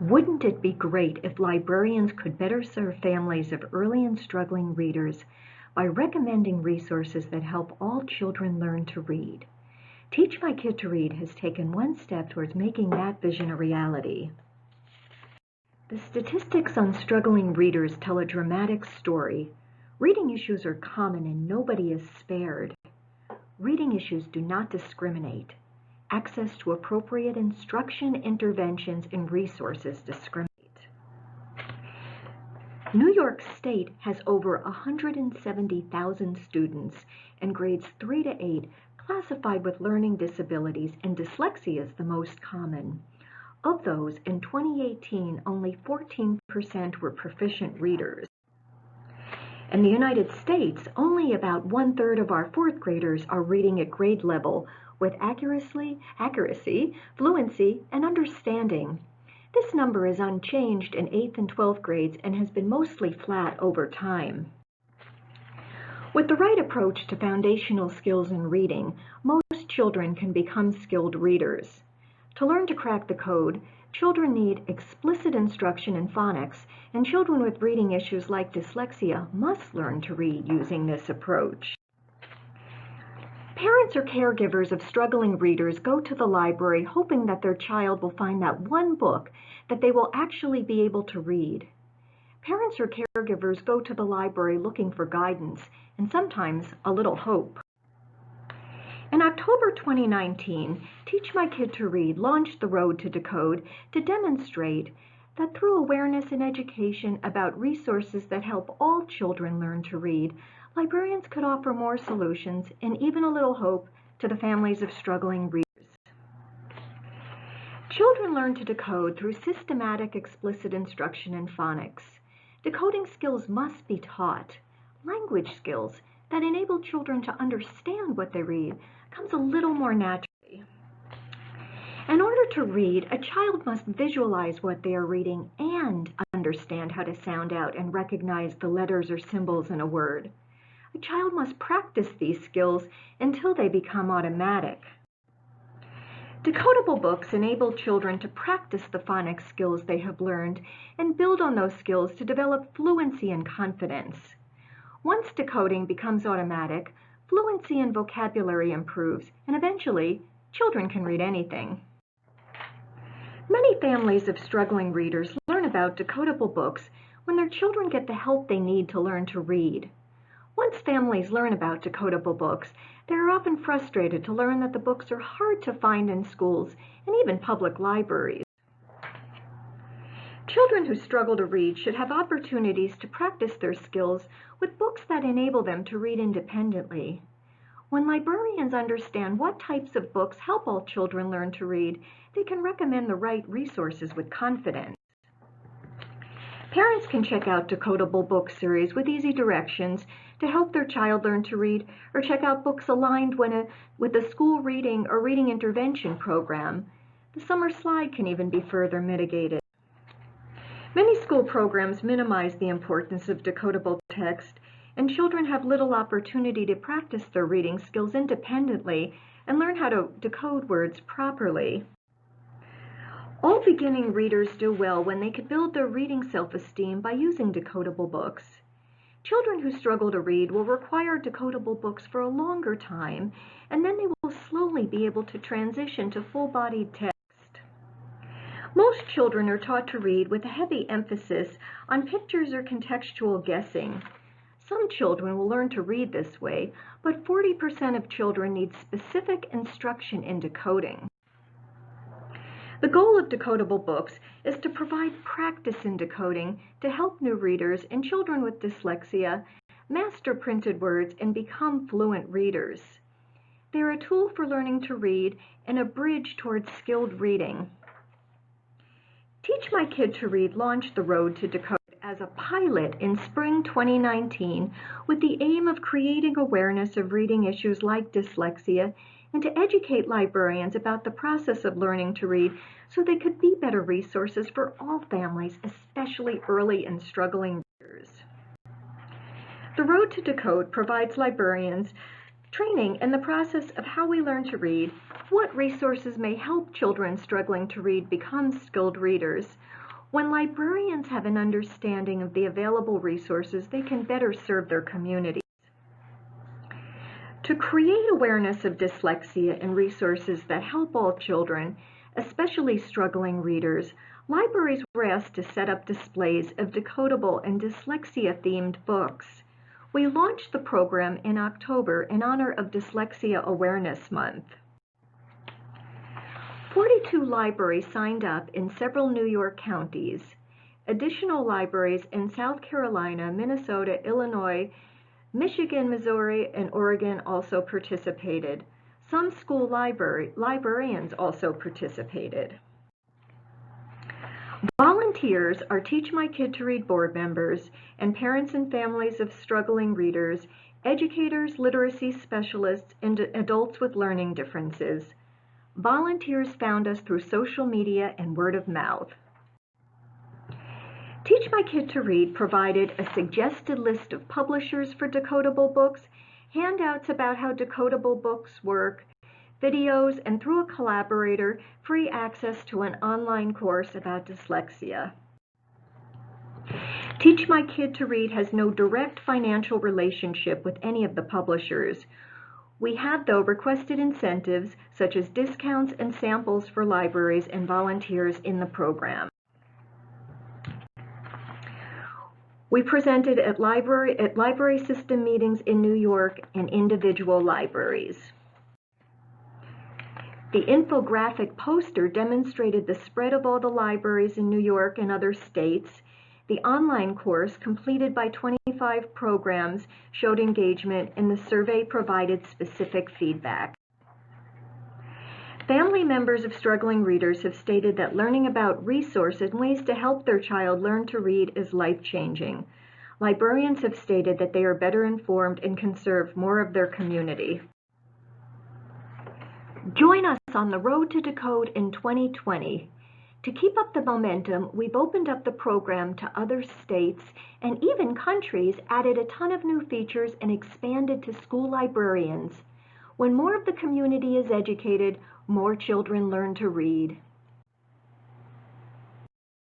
Wouldn't it be great if librarians could better serve families of early and struggling readers by recommending resources that help all children learn to read? Teach My Kid to Read has taken one step towards making that vision a reality. The statistics on struggling readers tell a dramatic story. Reading issues are common and nobody is spared. Reading issues do not discriminate. Access to appropriate instruction, interventions, and resources discriminate. New York State has over 170,000 students in grades 3 to 8 classified with learning disabilities, and dyslexia is the most common. Of those, in 2018, only 14% were proficient readers. In the United States, only about 1/3 of our fourth graders are reading at grade level with accuracy, fluency, and understanding. This number is unchanged in 8th and 12th grades and has been mostly flat over time. With the right approach to foundational skills in reading, most children can become skilled readers. To learn to crack the code, children need explicit instruction in phonics, and children with reading issues like dyslexia must learn to read using this approach. Parents or caregivers of struggling readers go to the library hoping that their child will find that one book that they will actually be able to read. Parents or caregivers go to the library looking for guidance and sometimes a little hope. In October 2019, Teach My Kid to Read launched the Road to Decode to demonstrate that through awareness and education about resources that help all children learn to read, librarians could offer more solutions and even a little hope to the families of struggling readers. Children learn to decode through systematic explicit instruction in phonics. Decoding skills must be taught. Language skills that enable children to understand what they read comes a little more naturally. In order to read, a child must visualize what they are reading and understand how to sound out and recognize the letters or symbols in a word. A child must practice these skills until they become automatic. Decodable books enable children to practice the phonics skills they have learned and build on those skills to develop fluency and confidence. Once decoding becomes automatic, fluency and vocabulary improves, and eventually, children can read anything. Many families of struggling readers learn about decodable books when their children get the help they need to learn to read. Once families learn about decodable books, they are often frustrated to learn that the books are hard to find in schools and even public libraries. Children who struggle to read should have opportunities to practice their skills with books that enable them to read independently. When librarians understand what types of books help all children learn to read, they can recommend the right resources with confidence. Parents can check out Decodable book series with easy directions to help their child learn to read, or check out books aligned with a school reading or reading intervention program. The summer slide can even be further mitigated. Many school programs minimize the importance of decodable text, and children have little opportunity to practice their reading skills independently and learn how to decode words properly. All beginning readers do well when they can build their reading self-esteem by using decodable books. Children who struggle to read will require decodable books for a longer time, and then they will slowly be able to transition to full-bodied text. Most children are taught to read with a heavy emphasis on pictures or contextual guessing. Some children will learn to read this way, but 40% of children need specific instruction in decoding. The goal of decodable books is to provide practice in decoding to help new readers and children with dyslexia master printed words and become fluent readers. They're a tool for learning to read and a bridge towards skilled reading. Teach My Kid to Read launched the Road to Decode as a pilot in spring 2019 with the aim of creating awareness of reading issues like dyslexia and to educate librarians about the process of learning to read so they could be better resources for all families, especially early and struggling readers. The Road to Decode provides librarians training in the process of how we learn to read, what resources may help children struggling to read become skilled readers, When librarians have an understanding of the available resources, they can better serve their communities. To create awareness of dyslexia and resources that help all children, especially struggling readers, libraries were asked to set up displays of decodable and dyslexia-themed books. We launched the program in October in honor of Dyslexia Awareness Month. 42 libraries signed up in several New York counties. Additional libraries in South Carolina, Minnesota, Illinois, Michigan, Missouri, and Oregon also participated. Some school librarians also participated. Volunteers are Teach My Kid to Read board members and parents and families of struggling readers, educators, literacy specialists, and adults with learning differences. Volunteers found us through social media and word of mouth. Teach My Kid to Read provided a suggested list of publishers for decodable books, handouts about how decodable books work, videos, and through a collaborator, free access to an online course about dyslexia. Teach My Kid to Read has no direct financial relationship with any of the publishers. We have, though, requested incentives such as discounts and samples for libraries and volunteers in the program. We presented at library system meetings in New York and individual libraries. The infographic poster demonstrated the spread of all the libraries in New York and other states. The online course, completed by 25 programs, showed engagement, and the survey provided specific feedback. Family members of struggling readers have stated that learning about resources and ways to help their child learn to read is life-changing. Librarians have stated that they are better informed and can serve more of their community. Join us on the road to Decode in 2020. To keep up the momentum, we've opened up the program to other states and even countries, added a ton of new features, and expanded to school librarians. When more of the community is educated, more children learn to read.